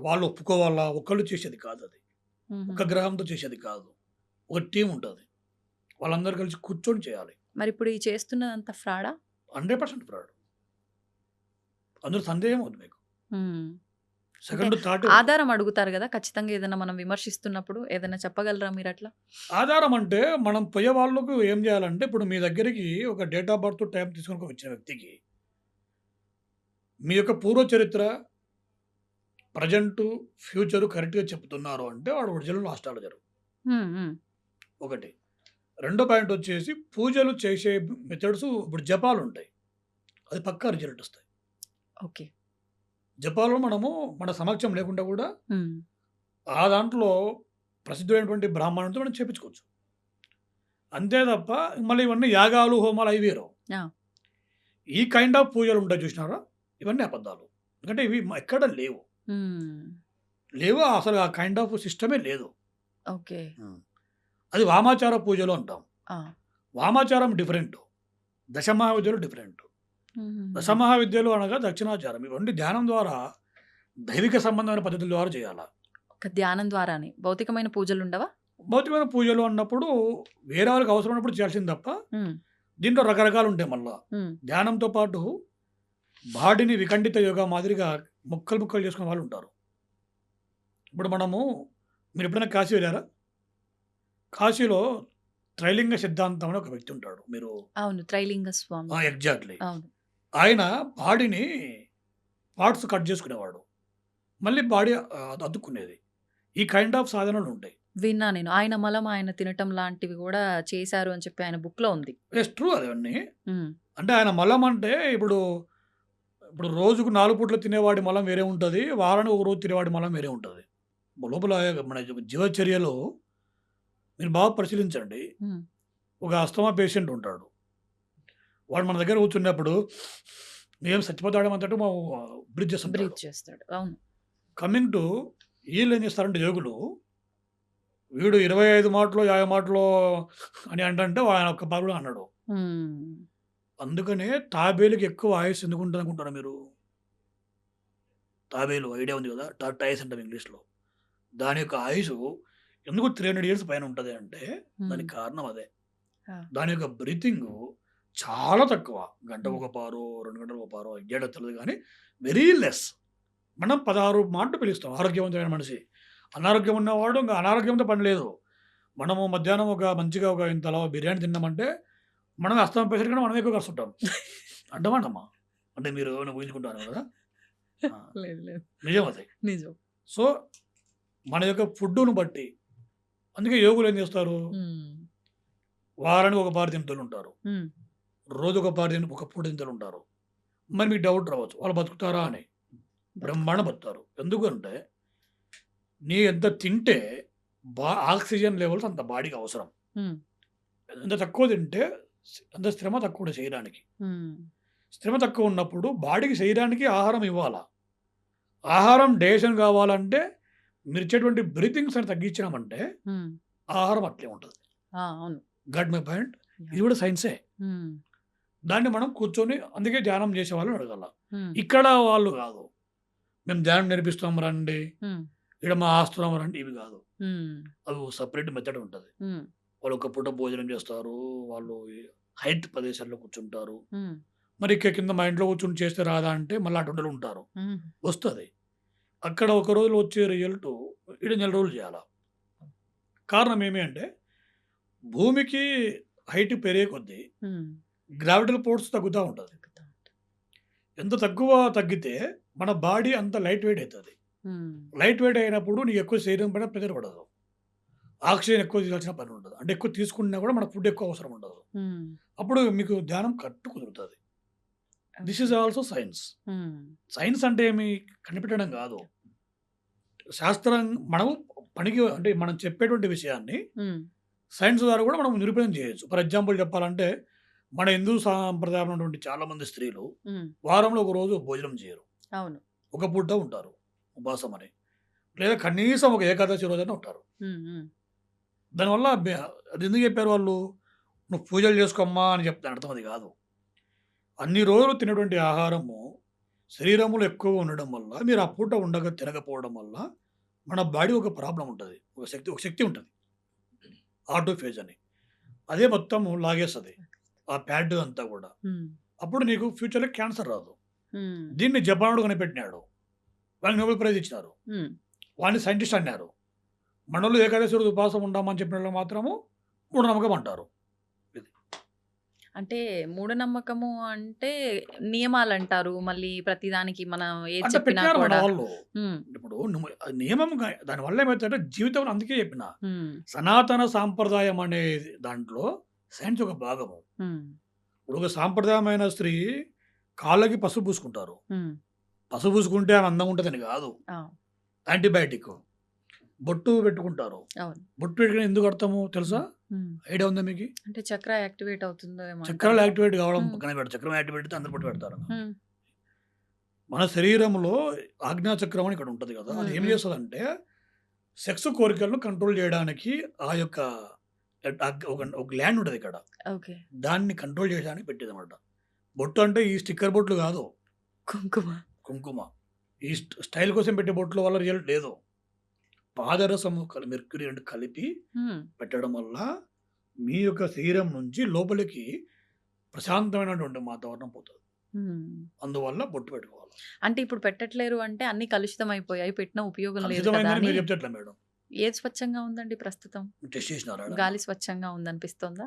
వాళ్ళు ఒప్పుకోవాలా, ఒక్కళ్ళు చేసేది కాదది. హుహు. ఒక గ్రహంతో చేసేది కాదు. ఒక టీమ్ ఉంటది. వాళ్ళందరూ కలిసి కూర్చొని చేయాలి. మరిప్పుడు ఈ చేస్తున్నదంతా ఫ్రాడా? 100% ఫ్రాడ్. అందులో సందేహం వద్దు మీకు. హ్మ్. అంటే సెకండ్ థాటే వద్దు. ఆధారం అడుగుతారు గదా! ఖచ్చితంగా ఏదైనా మనం విమర్శిస్తున్నప్పుడు ఏదైనా చెప్పగలరా మీరట్లా? ఆధారం అంటే మనం పోయే వాళ్ళకు ఏం చేయాలంటే, ఇప్పుడు మీ దగ్గరికి ఒక డేట్ ఆఫ్ బర్త్, టైమ్ తీసుకొని వచ్చిన వ్యక్తికి, మీ యొక్క పూర్వ చరిత్ర, ప్రెజెంటు, ఫ్యూచరు కరెక్ట్‌గా చెప్తున్నారు అంటే వాడు ఒరిజినల్ ఆస్ట్రాలజర్. హ్మ్. హ్మ్. ఒకటి. రెండో పాయింట్ వచ్చేసి పూజలు చేసే మెథడ్స్ ఇప్పుడు జపాలుంటాయి. అది పక్కా రిజల్ట్ వస్తాయి. ఓకే. జపాలు మనము మన సమక్షం లేకుండా కూడా హ్మ్. ఆ దాంట్లో ప్రసిద్ధమైనటువంటి బ్రాహ్మణుడితో మనం చేపించుకోవచ్చు. అంతే తప్ప మళ్ళీ ఇవన్నీ యాగాలు, హోమాలు అవి వేరు. ఆ! ఈ కైండ్ ఆఫ్ పూజలు ఉంటాయి చూసినారా? ఇవన్నీ అబద్ధాలు. ఎందుకంటే ఇవి ఎక్కడ లేవు. హ్మ్. లేవు అసలు ఆ కైండ్ ఆఫ్ సిస్టమే లేదు. ఓకే. అది వామాచార పూజలు అంటాం. ఆ! వామాచారం డిఫరెంటు. దశమహావిద్యలు డిఫరెంటు. హుహుహుహు. దశమహావిద్యలు అనగా దక్షిణాచారం. ఇవన్నీ ధ్యానం ద్వారా దైవిక సంబంధమైన పద్ధతుల ద్వారా చేయాల. ఒక ధ్యానం ద్వారానే. భౌతికమైన పూజలుండవా? భౌతికమైన పూజలు అన్నప్పుడు వేరే వాళ్ళకి అవసరమైనప్పుడు చేయాల్సింది తప్ప, హ్మ్. దీంట్లో రకరకాలుంటాయి మళ్ళా. హ్మ్. ధ్యానంతో పాటు బాడీని విఖండిత యోగా మాదిరిగా ముక్కలు ముక్కలు చేసుకునే వాళ్ళుంటారు. ఇప్పుడు మీరెప్పుడైనా కాశీ వెళ్లారా? కాశీలో త్రైలింగ సిద్ధాంతం అని ఒక వ్యక్తి ఉంటాడు. అవును. త్రైలింగ స్వామి. ఎగ్జాక్ట్‌లీ. అవును. ఆయన బాడీని పార్ట్స్ కట్ చేసుకునేవాడు. మళ్ళీ బాడీ అతుక్కునేది. ఈ కైండ్ ఆఫ్ సాధనలుంటాయి. విన్నా నేను. ఆయన మలం ఆయన తినటం లాంటివి గూడా చేశారు అని చెప్పి ఆయన బుక్‌లో ఉంది. యెస్ ట్రూ అవన్నీ. హ్మ్. అంటే ఆయన మలం అంటే ఇప్పుడు రోజుకు 4 పూటలు తినేవాడి మలం వేరే ఉంటది. వారానికి ఒక రోజు తినేవాడి మలం వేరే ఉంటది. లోపల మన జీవచర్యలో మీరు బాగా పరిశీలించండి. హ్మ్. ఒక అస్తమా పేషెంట్ ఉంటాడు. వాడు మన దగ్గర కూర్చున్నప్పుడు మేము చచ్చిపోతాడేమంతట్టు మా బ్రీత్ చేస్తుంటాడు. బ్రీత్ చేస్తాడు. అవును. కమింగ్ టు ఈళ్ళేం చేస్తారంటే యోగులు, వీడు 25 మాటలో, 50 మాటలో అని అంటంటే ఆయన ఒక్క పని కూడా అన్నాడు. హ్మ్. అందుకనే తాబేలుకి ఎక్కువ ఆయుస్సు ఎందుకుంటదనుకుంటారా మీరు? తాబేలు ఐడియా ఉంది కదా! టార్టాయిస్ అంటాం ఇంగ్లీష్‌లో. దాని యొక్క ఆయుసు ఎందుకు 300 ఇయర్స్ పైన ఉంటది అంటే, హ్మ్. దానికి కారణం అదే. ఆ! దాని యొక్క బ్రీతింగు చాలా తక్కువ. హ్మ్. గంటకొక పారో, 2 గంటలకొక పారో ఎగ్జాక్ట్‌గా తెలీదు గానీ వెరీ లెస్. మనం 16 మాటలు పిలుస్తాం ఆరోగ్యవంతమైన మనిషి. అనారోగ్యం ఉన్నవాడు ఇంక అనారోగ్యంతో పని లేదు. మనము మధ్యాహ్నం మంచిగా ఒక ఇంతలా బిర్యానీ తిన్నామంటే, మనం అస్తమా పేషెంట్ కన్నా మనమే ఎక్కువ కరుస్తుంటాం. అడ్డమాటమా? అంటే మీరు ఏమైనా ఊహించుకుంటున్నారు కదా! ఆ! లేదు. లేదు. నిజం అది. నిజం. సో, మన యొక్క ఫుడ్డును బట్టి అందుకే యోగులు ఏం చేస్తారు? హ్మ్. వారానికి ఒక పారు తినేటోళ్ళుంటారు. హ్మ్. రోజుకొక పారు ఒక పూట తినేటోళ్ళుంటారు. మరి మీకు డౌట్ రావచ్చు. వాళ్ళు బతుకుతారా అని? బ్రహ్మాండంగా బతుకుతారు. ఎందుకంటే, ఎంత తింటే ఆక్సిజన్ లెవెల్స్ అంత బాడీకి అవసరం. హ్మ్. ఎంత తక్కువ తింటే అంత శ్రమ తక్కువ శరీరానికి. హ్మ్. శ్రమ తక్కువ ఉన్నప్పుడు బాడీకి శరీరానికి ఆహారం ఇవ్వాలా. ఆహారం డైజెషన్ కావాలంటే మీరిచ్చేటువంటి బ్రీతింగ్స్ అని తగ్గించినామంటే హ్మ్. ఆహారం అట్లే ఉంటది. ఆ! అవును. Got my point? ఇది యాహ్! కూడా సైన్సే. హ్మ్. దాన్ని మనం కూర్చొని అందుకే ధ్యానం చేసే వాళ్ళని అడగాల. హ్మ్. ఇక్కడ వాళ్ళు కాదు. మేము ధ్యానం నేర్పిస్తాం రండి. హ్మ్. ఈడ మా ఆస్తున్నాం రండి. ఇవి కాదు. హ్మ్. అవి సెపరేట్ మెథడ్ ఉంటది. హ్మ్. వాళ్ళు ఒక పూట భోజనం చేస్తారు. వాళ్ళు హైట్ ప్రదేశాల్లో కూర్చుంటారు. హ్మ్. మరి కింద మా ఇంట్లో కూర్చొని చేస్తే రాదా అంటే మళ్ళీ అటువంటోళ్ళు ఉంటారు. హ్మ్. వస్తది. అక్కడ ఒక రోజులో వచ్చే రిజల్టు ఈడ నెల రోజులు చేయాల. కారణం ఏమి అంటే భూమికి హైట్ పెరిగే కొద్దీ హ్మ్. గ్రావిటల్ ఫోర్స్ తగ్గుతా ఉంటది. తగ్గుతా ఉంటది. ఎంత తక్కువ తగ్గితే మన బాడీ అంత లైట్ వెయిట్ అయితది. హ్మ్. లైట్ వెయిట్ అయినప్పుడు నీకు ఎక్కువ శరీరం పైన ప్రెషర్ పడదు. ఆక్సిజన్ ఎక్కువ తీయాల్సిన పని ఉండదు. అంటే ఎక్కువ తీసుకున్నా కూడా మనకు ఫుడ్ ఎక్కువ అవసరం ఉండదు. హ్మ్. అప్పుడు మీకు ధ్యానం కరెక్ట్ కుదురుతది. This okay. Is also science. Hmm. Science అంటే ఏమి కనిపెట్టడం కాదు. శాస్త్రం మనం పనికి అంటే మనం చెప్పేటువంటి విషయాన్ని హ్మ్. సైన్స్ ద్వారా కూడా మనం నిరూపణం చేయొచ్చు. ఫర్ ఎగ్జాంపుల్ చెప్పాలంటే మన హిందూ సాంప్రదాయంలో ఉన్నటువంటి చాలామంది స్త్రీలు హ్మ్. వారంలో ఒక రోజు భోజనం చేయరు. అవును. ఒక పూట ఉంటారు ఉపవాసం అని. లేదా కనీసం ఒక ఏకాదశి రోజైనా ఉంటారు. హ్మ్. హ్మ్. దానివల్ల అది ఎందుకు చెప్పారు వాళ్ళు? "నువ్వు పూజలు చేసుకోమ్మా" అని చెప్తే అర్థం అది కాదు. అన్ని రోజులు తినేటువంటి ఆహారము శరీరంలో ఎక్కువగా ఉండడం వల్ల, మీరు ఆ పూట తినకపోవడం వల్ల మన బాడీ ఒక ప్రాబ్లమ్ ఉంటది. ఒక శక్తి ఉంటది. ఆటోఫేజ్ అని. అదే మొత్తము లాగేస్తది. ఆ ప్యాడ్ అంతా కూడా. హ్మ్. అప్పుడు నీకు ఫ్యూచర్‌లో క్యాన్సర్ రాదు. హ్మ్. దీన్ని జపానోడు కనిపెట్టినాడు. వానికి నోబెల్ ప్రైజ్ ఇచ్చినారు. హ్మ్. వాడిని సైంటిస్ట్ అన్నారు. మనోళ్ళు ఏకాదశి రోజు ఉపవాసం ఉండమని చెప్పినోళ్ళు మాత్రము మూఢనమ్మకం అంటారు. ఇది. అంటే మూఢనమ్మకము అంటే నియమాలంటారు. మళ్ళీ ప్రతిదానికి మనం ఏది అంటే చెప్పినా పెట్టినారు మన కూడా వాళ్ళు. హ్మ్. ఇప్పుడు నియమం దానివల్ల ఏమైతదంటే జీవితంలో అందుకే చెప్పిన. హ్మ్. సనాతన సాంప్రదాయం అనే దాంట్లో సైన్స్ ఒక భాగము. హ్మ్. ఇప్పుడు ఒక సాంప్రదాయమైన స్త్రీ కాళ్ళకి పసుపు పూసుకుంటారు. హ్మ్. పసుపు పూసుకుంటే ఆమె అందంగా ఉంటదని కాదు. ఆ! యాంటీబయాటిక్. బొట్టు పెట్టుకుంటారు. అవును. బొట్టు పెట్టుకుని ఎందుకు కడతామో తెలుసా? హ్మ్. హ్మ్. ఐడియా ఉందా మీకి? అంటే చక్ర యాక్టివేట్ అవుతుందేమో అంటారు చక్రాలు కదా! యాక్టివేట్ కావడం హ్మ్. పక్కన పెడతారు. చక్రం యాక్టివేట్ అయితే అందరూ బొట్టు పెడతారు. హ్మ్. మన శరీరంలో ఆజ్ఞాచక్రం అని ఇక్కడ ఉంటది కదా! అది హ్మ్. ఏం హ్మ్. చేస్తదంటే సెక్స్ కోరికలను కంట్రోల్ చేయడానికి ఆ యొక్క ఒక గ్లాండ్ ఉంటది ఇక్కడ. ఓకే. దాన్ని కంట్రోల్ చేయడానికి పెట్టేదన్నమాట. బొట్టు అంటే ఈ స్టిక్కర్ బొట్లు కాదు. కుంకుమ. కుంకుమ. ఈ స్టైల్ కోసం పెట్టే బొట్ల వల్ల రిజల్ట్ లేదు. పాదరసము మెర్క్యూరీ 2 కలిపి హ్మ్. పెట్టడం వల్ల మీ యొక్క శరీరం నుంచి లోపలికి ప్రశాంతమైనటువంటి వాతావరణం పోతది. హ్మ్. అందువల్ల బొట్టు పెట్టుకోవాలి. అంటే ఇప్పుడు పెట్టట్లేరు అంటే అన్నీ కలుషితమైపోయాయి. పెట్టినా ఉపయోగం లేదు కదా! కలుషితమైందని అని మీరు చెప్తే ఎట్లా మేడం? ఏది స్వచ్ఛంగా ఉందండి ప్రస్తుతం? టెస్ట్ చేసినారా ఎడన్నా? గాలి స్వచ్ఛంగా ఉందనిపిస్తోందా?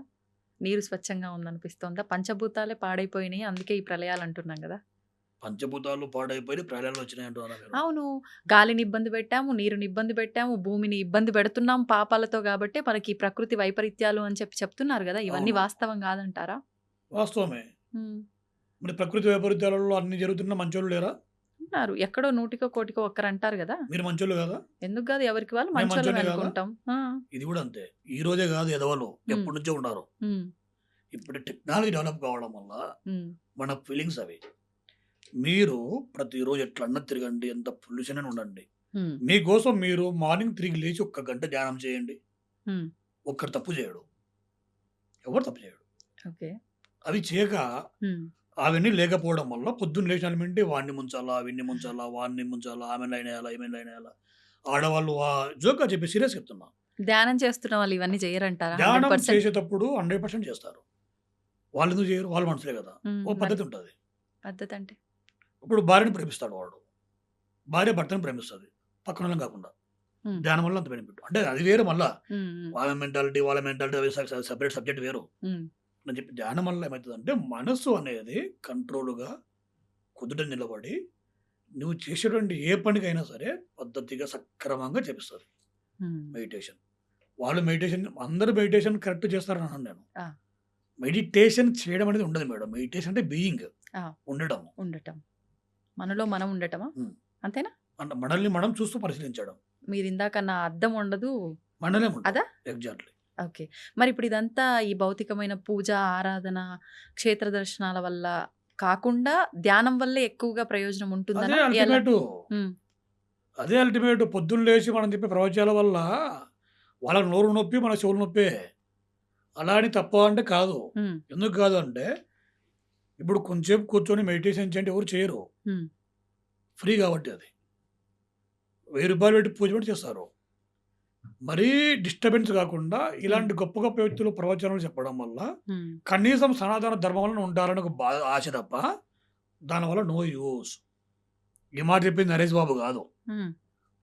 నీరు స్వచ్ఛంగా ఉందనిపిస్తోందా? పంచభూతాలే పాడైపోయినాయి. అందుకే ఈ ప్రళయాలంటున్నాం గదా! పంచభూతాలు పాడైపోయి ప్రళయాలు వచ్చినాయంటున్నారా మీరు? అవును. గాలిని ఇబ్బంది పెట్టాము, నీరుని ఇబ్బంది పెట్టాము, భూమిని ఇబ్బంది పెడుతున్నాం పాపాలతో గాబట్టే మనకి ప్రకృతి వైపరీత్యాలు అని చెప్తున్నారు గదా! ఇవన్నీ అవును. వాస్తవం గాదంటారా? వాస్తవమే. హ్మ్. మరి ప్రకృతి వైపరీత్యాలలో అన్ని జరుగుతున్నా మంచోళ్ళు లేరా? అనుకుంటున్నారు. ఎక్కడో నూటికో, కోటికో ఒక్కరంటారు గదా! మీరు మంచోళ్ళు కాదా? ఎందుకు గాదు? ఎవరికి వాళ్ళు నేను మంచోళ్ళమే మంచోడినే కాదా? అనుకుంటాం. ఆ! ఇది కూడా అంతే. ఈ రోజే కాదు ఎదవలు, హ్మ్. ఎప్పటి నుంచో ఉన్నారు. హ్మ్. ఇప్పుడు టెక్నాలజీ డెవలప్ కావడం వల్ల హ్మ్. మన ఫీలింగ్స్ అవి. మీరు ప్రతిరోజు ఎట్లన్నా తిరగండి, ఎంత పొల్యూషన్ అని ఉండండి. హ్మ్. మీకోసం మీరు మార్నింగ్ 3కి లేచి ఒక్క గంట ధ్యానం చేయండి. హ్మ్. ఒక్కడు తప్పు చేయడు. ఎవరు తప్పు చేయడు. ఓకే. అవి చేయక హ్మ్. అవన్నీ లేకపోవడం వల్ల పొద్దున్న లేచినామంటే వాడిని ముంచాలా, వీడిని ముంచాలా, వాడిని ముంచాలా, ఆమెను లైన్ ఎయ్యాలా, ఈమెను లైన్ ఎయ్యాలా. ఆడవాళ్ళు జోక్‌గా చెప్పి సీరియస్‌గా చెప్తున్నా. ధ్యానం చేస్తున్న వాళ్ళు ఇవన్నీ చెయ్యరంటారా? ధ్యానం 100%? చేసేటప్పుడు 100% చేస్తారు. వాళ్ళెందుకు చేయరు? వాళ్ళ మనుషులే కదా! హ్మ్. ఓ మరి పద్ధతి ఉంటది. పద్ధతంటే? ఇప్పుడు భార్యని ప్రేమిస్తాడు వాడు. భార్య భర్తని ప్రేమిస్తది. పక్కనోళ్ళని కాకుండా. హ్మ్. ధ్యానం వల్ల అంత బెనిఫిట్. అంటే అది వేరు మళ్ళా. హ్మ్. హ్మ్. ఆమె మెంటాలిటీ, వాళ్ళ మెంటాలిటీ అవి సెపరేట్ సబ్జెక్ట్ వేరు. హ్మ్. నేను చెప్పి ధ్యానం వల్ల ఏమైతదంటే మనస్సు అనేది కంట్రోల్‌గా కుదుట నిలబడి నువ్వు చేసేటువంటి ఏ పనికైనా సరే పద్ధతిగా సక్రమంగా చేపిస్తది హ్మ్. మెడిటేషన్. వాళ్ళు మెడిటేషన్ అందరూ మెడిటేషన్ కరెక్ట్ చేస్తారని అనను నేను. ఆ! మెడిటేషన్ చేయడం అనేది ఉండదు మేడం. మెడిటేషన్ అంటే బీయింగ్ ఆ! ఉండడం. ఉండటం. మనలో మనం ఉండటమా? హ్మ్. అంతేనా? అంటే మనల్ని మనం చూస్తూ పరిశీలించడం. మీరిందాకన్న అద్దం ఉండదు. మనమే ఉంటాం. అదా? ఎగ్జాక్ట్‌లీ. ఓకే. మరిప్పుడు ఇదంతా ఈ భౌతికమైన పూజ, ఆరాధన, క్షేత్ర దర్శనాల వల్ల కాకుండా ధ్యానం వల్లే ఎక్కువగా ప్రయోజనం అదే ఉంటుందనా? ఎలా? అల్టిమేటు. హ్మ్. అదే అల్టిమేటు. పొద్దున్న లేచి మనం చెప్పే ప్రవచనాల వల్ల వాళ్ళకి నోరు నొప్పి, మన చెవులు నొప్పే. అలా అని తప్ప అంటే కాదు. హ్మ్. ఎందుకు కాదు అంటే, ఇప్పుడు కొంచెంసేపు కూర్చొని మెడిటేషన్ చేయండి ఎవరు చేయరు. హ్మ్. ఫ్రీ కాబట్టి అది. రూ. 1000 పెట్టి పూజ కూడా చేస్తారు. మరీ డిస్టర్బెన్స్ కాకుండా హ్మ్. ఇలాంటి గొప్ప గొప్ప వ్యక్తులు ప్రవచనాలు చెప్పడం వల్ల హ్మ్. కనీసం సనాతన ధర్మంలో ఉంటారని ఒక ఆశ తప్ప దానివల్ల నో యూజ్. ఈ మాట చెప్పింది నరేష్ బాబు కాదు. హ్మ్.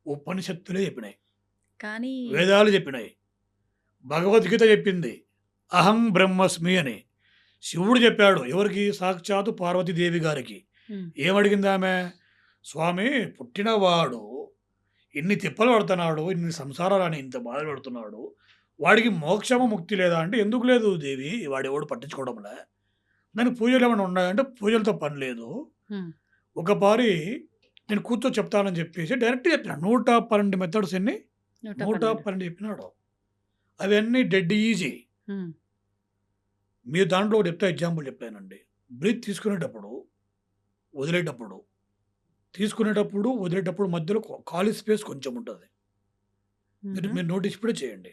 ఉపనిషత్తులే చెప్పినాయి. కానీ వేదాలు చెప్పినాయి. భగవద్గీత చెప్పింది. అహం బ్రహ్మస్మి అని. శివుడు చెప్పాడు. ఎవరికి? సాక్షాత్తు పార్వతీదేవి గారికి. హ్మ్. ఏమడిగింది ఆమె? స్వామి పుట్టినవాడు ఇన్ని తిప్పలు పడుతున్నాడు, ఇన్ని సంసారాలని ఇంత బాధలు పడుతున్నాడు. వాడికి మోక్షము, ముక్తి లేదా అంటే, ఎందుకు లేదు దేవి వాడెవడు పట్టించుకోవడంలే. దానికి పూజలేమన్నా ఉన్నాయంటే, పూజలతో పని లేదు. హ్మ్. ఒక పారి నేను కూర్చొని చెప్తానని చెప్పేసి డైరెక్ట్‌గా చెప్పిన. 112 మెథడ్స్ ఎన్ని? 112. 112 చెప్పినాడు. అవన్నీ డెడ్ ఈజీ. హ్మ్. మీరు దాంట్లో ఒకటి చెప్తా ఎగ్జాంపుల్ చెప్తానండి. బ్రీత్ తీసుకునేటప్పుడు, వదిలేటప్పుడు, తీసుకునేటప్పుడు, వదిలేటప్పుడు మధ్యలో ఖాళీ స్పేస్ కొంచెం ఉంటది. మీరు హుహు. మీరు నోటీస్ ఇప్పుడే చేయండి.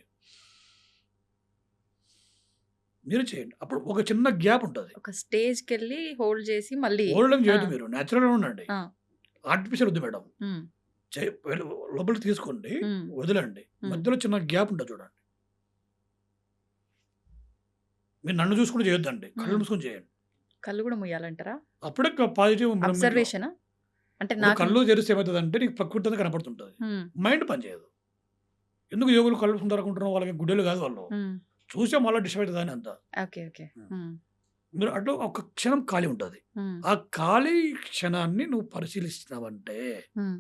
మీరు చేయండి. అప్పుడు ఒక చిన్న గ్యాప్ ఉంటది. ఒక స్టేజ్‌కెళ్ళి హోల్డ్ చేసి మళ్ళీ హోల్డ్ ఆ! చేయొద్దు మీరు. నేచురల్‌గా ఉండండి. ఆ! ఆర్టిఫిషియల్ వద్దు మేడం. హ్మ్. లోపలికి తీసుకోండి. హ్మ్. వదలండి. హ్మ్. మధ్యలో చిన్న గ్యాప్ ఉంటది చూడండి. మీరు నన్ను చూసుకుంటూ చేయొద్దండి. కళ్ళు హ్మ్. మూసుకొని చేయండి. కళ్ళు గూడా మూయాలంటారా? అప్పుడే పాజిటివ్ మనం మీకు అబ్జర్వేషనా? అంటే ఇప్పుడు నాకు కళ్ళు తెరిస్తే ఏమైతదంటే నీకు ప్రకృతి అంతా కనపడుతుంటది. హ్మ్. మైండ్ పనిచేయదు. ఎందుకు యోగులు కళ్ళు మూసుకుంటారు అనుకుంటున్నావు? వాళ్ళకి గుడ్డోళ్ళు కాదు వాళ్ళు. హ్మ్. చూసే మళ్ళా డిస్టర్బ్ అయితదని అంత. ఓకే. ఓకే. హ్మ్. హ్మ్. మీరు అట్లా ఒక క్షణం ఖాళీ ఉంటది. హ్మ్. ఆ ఖాళీ క్షణాన్ని నువ్వు పరిశీలిస్తున్నావంటే హ్మ్.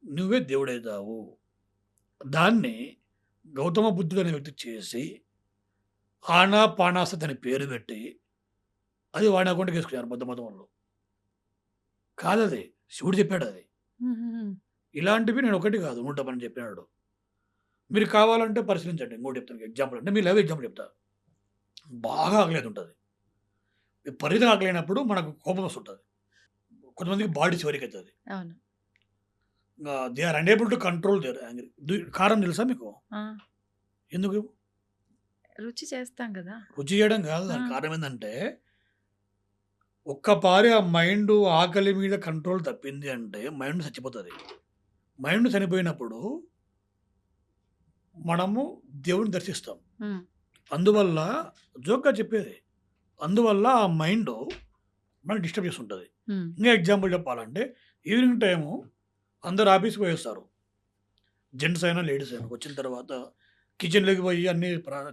నువ్వే దేవుడైతావు. దాన్ని గౌతమ బుద్ధుడు అనే వ్యక్తి చేసి ఆనాపానాసతి అని పేరు పెట్టి అది వాడి అకౌంట్‌కి ఏసుకున్నారు బౌద్ధ మతం వాళ్ళు. కాదది. శివుడు చెప్పాడది. హుహుహు. ఇలాంటివి నేను ఒకటి కాదు 112 చెప్పినాడు. మీరు కావాలంటే పరిశీలించండి. ఇంకోటి చెప్తాను ఎగ్జాంపుల్ అంటే మీ లైవ్ ఎగ్జాంపుల్ చెప్తా. బాగా ఆకలైతుంటది. విపరీతంగా ఆకలైనప్పుడు మనకు కోపం వస్తుంటది. కొంతమందికి బాడీ చివరికైతది. అవును. They are unable to control their angry. కారణం తెలుసా మీకు? ఆ! ఎందుకు? రుచి చేస్తాం గదా! రుచి చేయడం కాదు. ఆ! దానికి కారణం ఏందంటే ఒక్కపారి ఆ మైండు ఆకలి మీద కంట్రోల్ తప్పింది అంటే మైండ్ చచ్చిపోతది. మైండ్ చనిపోయినప్పుడు మనము దేవుడిని దర్శిస్తాం. హ్మ్. అందువల్ల జోక్‌గా చెప్పేది. అందువల్ల ఆ మైండు మనల్ని డిస్టర్బ్ చేస్తుంటది. హ్మ్. ఇంకా ఎగ్జాంపుల్ చెప్పాలంటే ఈవినింగ్ టైము అందరూ ఆఫీస్‌కి పోయేస్తారు. జెంట్స్ అయినా, లేడీస్ అయినా. వచ్చిన తర్వాత కిచెన్‌లోకి పోయి అన్నీ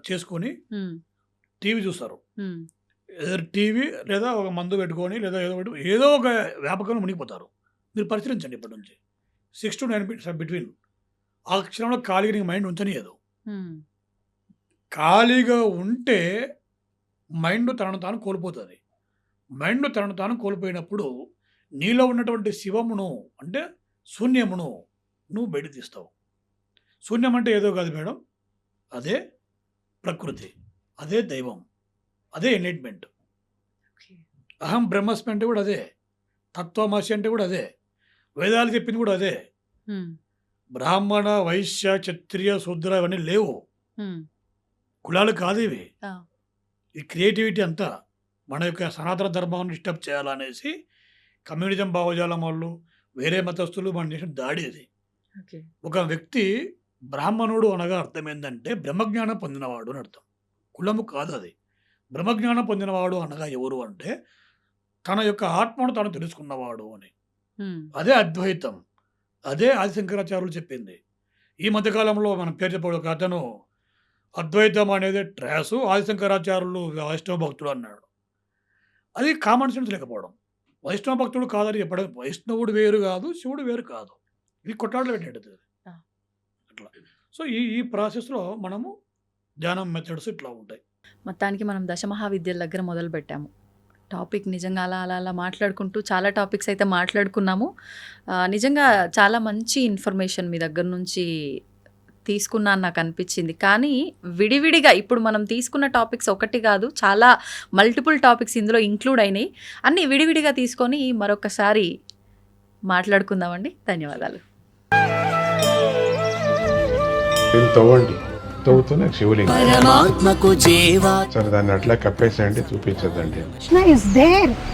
చేసుకొని హ్మ్. టీవీ చూస్తారు. హ్మ్. ఎయిదర్ టీవీ లేదా ఒక మందు పెట్టుకొని లేదా ఏదో ఒక వ్యాపకంలో మునిగిపోతారు. మీరు పరిశీలించండి ఇప్పటి నుంచి. 6-9 మినిట్స్ బిట్వీన్. ఆ క్షణంలో ఖాళీగా నీకు మైండ్ ఉంచనీయదు. హ్మ్. ఖాళీగా ఉంటే మైండ్ తనను తాను కోల్పోతది. మైండ్ తనను తాను కోల్పోయినప్పుడు నీలో ఉన్నటువంటి శివమును అంటే శూన్యమును నువ్వు బయట తీస్తావు. శూన్యం అంటే ఏదో కాదు మేడం, అదే ప్రకృతి, అదే దైవం, అదే ఎన్లైట్మెంట్. అహం బ్రహ్మస్మి అంటే కూడా అదే, తత్వమసి అంటే కూడా అదే, వేదాలు చెప్పింది కూడా అదే. బ్రాహ్మణ వైశ్య క్షత్రియ శూద్ర ఇవన్నీ లేవు, కులాలు కాదు ఇవి. ఈ క్రియేటివిటీ అంతా మన యొక్క సనాతన ధర్మాన్ని డిస్టర్బ్ చేయాలనేసి కమ్యూనిజం భావజాలం వాళ్ళు, వేరే మతస్థులు మన చేసిన దాడి అది. ఒక వ్యక్తి బ్రాహ్మణుడు అనగా అర్థం ఏంటంటే బ్రహ్మజ్ఞానం పొందినవాడు అని అర్థం, కులము కాదు అది. బ్రహ్మజ్ఞానం పొందినవాడు అనగా ఎవరు అంటే తన యొక్క ఆత్మను తాను తెలుసుకున్నవాడు అని. అదే అద్వైతం, అదే ఆది శంకరాచార్యులు చెప్పింది. ఈ మధ్యకాలంలో మనం పేరు చెప్పే ఒక అతను అద్వైతం అనేది ట్రాసు, ఆది శంకరాచార్యులు వైష్ణవ భక్తుడు అన్నాడు. అది కామన్ సెన్స్ లేకపోవడం. వైష్ణవ భక్తుడు కాదని చెప్పడం, వైష్ణవుడు వేరు కాదు, శివుడు వేరు కాదు, ఇది కొట్లాడలు పెట్టేది అట్లా. సో ఈ ప్రాసెస్లో మనము ధ్యానం మెథడ్స్ ఇట్లా ఉంటాయి. మొత్తానికి మనం దశమహావిద్యల దగ్గర మొదలు పెట్టాము. టాపిక్ నిజంగా అలా అలా అలా మాట్లాడుకుంటూ చాలా టాపిక్స్ అయితే మాట్లాడుకున్నాము. నిజంగా చాలా మంచి ఇన్ఫర్మేషన్ మీ దగ్గర నుంచి తీసుకున్నాను నాకు అనిపించింది. కానీ విడివిడిగా ఇప్పుడు మనం తీసుకున్న టాపిక్స్ ఒకటి కాదు, చాలా మల్టిపుల్ టాపిక్స్ ఇందులో ఇంక్లూడ్ అయినాయి. అన్నీ విడివిడిగా తీసుకొని మరొకసారి మాట్లాడుకుందామండి. ధన్యవాదాలు. తవ్వండి, తవ్వుతూనే శివలింగం. పరమాత్మకు జీవా సరే దాన్ని అట్లా కప్పేసేయండి, చూపించదండి. Krishna is there.